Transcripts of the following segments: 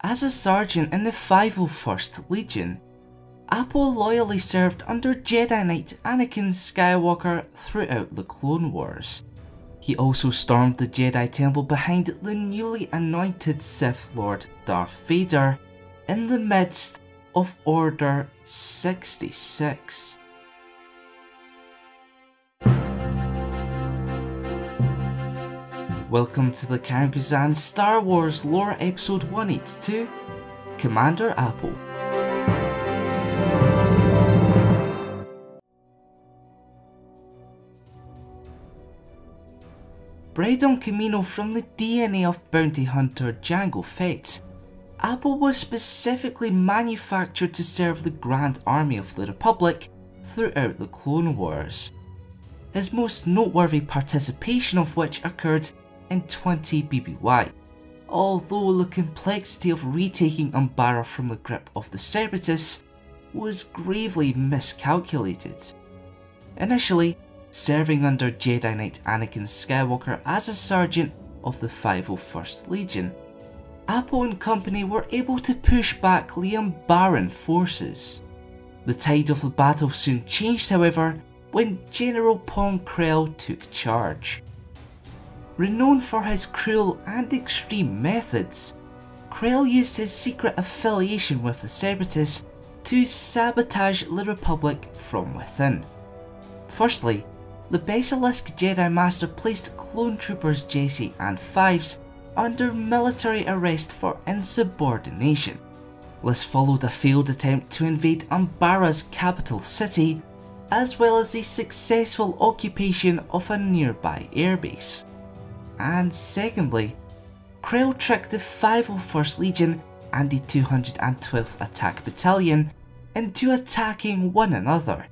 As a sergeant in the 501st Legion, Appo loyally served under Jedi Knight Anakin Skywalker throughout the Clone Wars. He also stormed the Jedi Temple behind the newly anointed Sith Lord Darth Vader in the midst of Order 66. Welcome to the CLXXXII Star Wars Lore Episode 182, Commander Appo. Bred on Kamino from the DNA of bounty hunter Jango Fett, Appo was specifically manufactured to serve the Grand Army of the Republic throughout the Clone Wars, his most noteworthy participation of which occurred in 20 BBY, although the complexity of retaking Umbara from the grip of the Separatists was gravely miscalculated. Initially, serving under Jedi Knight Anakin Skywalker as a sergeant of the 501st Legion, Appo and company were able to push back the Umbaran forces. The tide of the battle soon changed, however, when General Pong Krell took charge. Renowned for his cruel and extreme methods, Krell used his secret affiliation with the Separatists to sabotage the Republic from within. Firstly, the Basilisk Jedi Master placed clone troopers Jesse and Fives under military arrest for insubordination. This followed a failed attempt to invade Umbara's capital city, as well as the successful occupation of a nearby airbase. And secondly, Krell tricked the 501st Legion and the 212th Attack Battalion into attacking one another.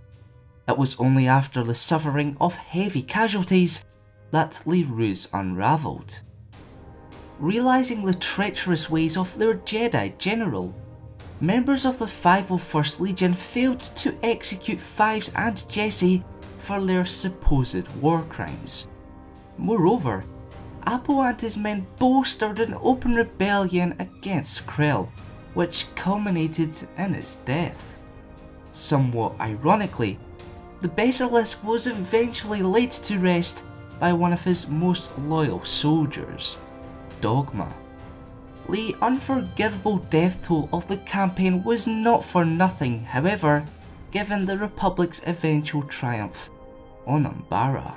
It was only after the suffering of heavy casualties that the ruse unravelled. Realising the treacherous ways of their Jedi General, members of the 501st Legion failed to execute Fives and Jesse for their supposed war crimes. Moreover, Appo and his men bolstered an open rebellion against Krell, which culminated in his death. Somewhat ironically, the Basilisk was eventually laid to rest by one of his most loyal soldiers, Dogma. The unforgivable death toll of the campaign was not for nothing, however, given the Republic's eventual triumph on Umbara.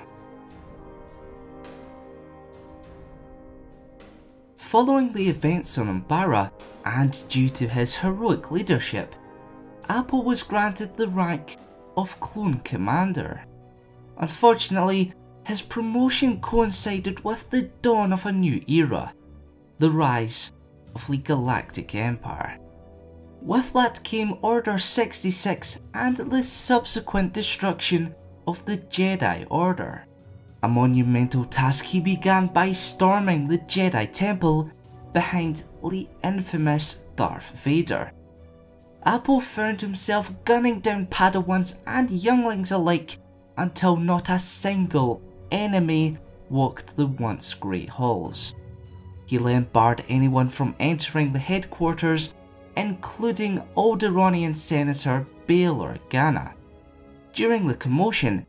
Following the events on Umbara, and due to his heroic leadership, Appo was granted the rank of Clone Commander. Unfortunately, his promotion coincided with the dawn of a new era, the rise of the Galactic Empire. With that came Order 66 and the subsequent destruction of the Jedi Order. A monumental task he began by storming the Jedi Temple behind the infamous Darth Vader. Appo found himself gunning down Padawans and younglings alike until not a single enemy walked the once great halls. He then barred anyone from entering the headquarters, including Alderaanian Senator Bail Organa. During the commotion,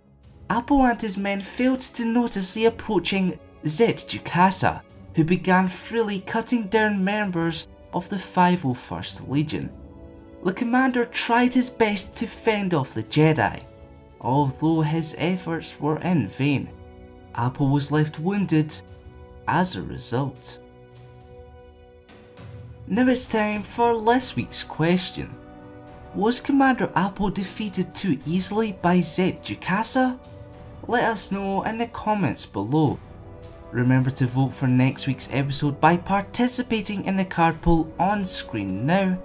Appo and his men failed to notice the approaching Zed Jukasa, who began freely cutting down members of the 501st Legion. The commander tried his best to fend off the Jedi, although his efforts were in vain. Appo was left wounded as a result. Now it's time for this week's question. Was Commander Appo defeated too easily by Zed Jukasa? Let us know in the comments below. Remember to vote for next week's episode by participating in the card poll on screen now.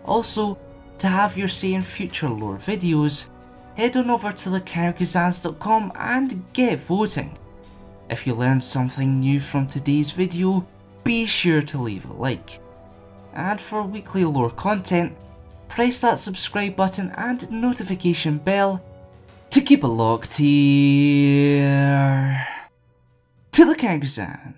Also, to have your say in future lore videos, head on over to thecharactersans.com and get voting. If you learned something new from today's video, be sure to leave a like. And for weekly lore content, press that subscribe button and notification bell to keep it locked here to the CLXXXII.